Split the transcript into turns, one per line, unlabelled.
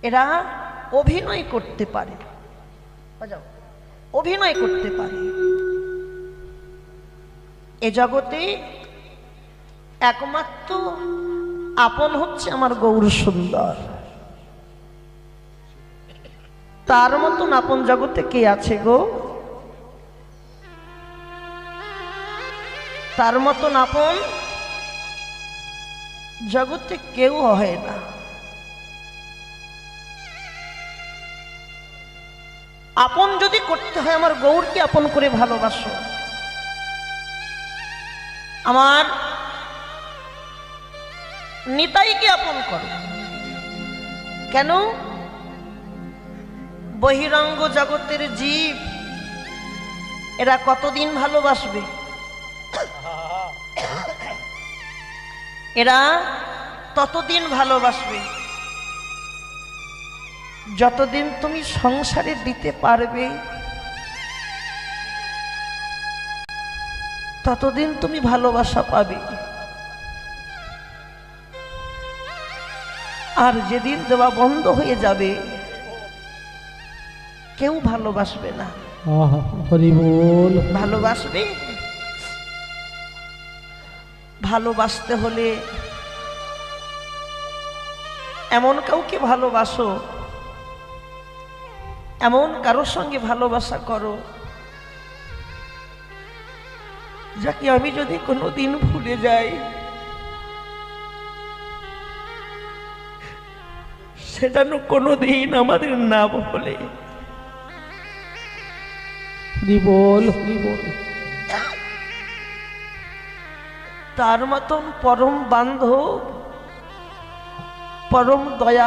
এরা অভিনয় করতে পারে, অভিনয় করতে পারে। এ জগতে একমাত্র আপন হচ্ছে আমার গৌর সুন্দর। তার মতন আপন জগতে কে আছে গো? তার মতন আপন জগতে কেউ হয় না। আপন যদি করতে হয় আমার গৌরকে আপন করে ভালোবাসো, আমার নিতাইকে আপন করো। কেন? বহিরঙ্গ জগতের জীব এরা কতদিন ভালোবাসবে? এরা ততদিন ভালোবাসবে যতদিন তুমি সংসারে দিতে পারবে, ততদিন তুমি ভালোবাসা পাবে। আর যেদিন দেওয়া বন্ধ হয়ে যাবে কেউ ভালোবাসবে না।
হরি বল।
ভালোবাসবে? ভালোবাসতে হলে এমন কাউকে ভালোবাসো, এমন কারোর সঙ্গে ভালোবাসা করো যাকে আমি যদি কোনোদিন ভুলে যাই সেটা কোনোদিন আমাদের না বলে।
হরি বল, হরি বল।
তার মতন পরম বান্ধব, পরম দয়া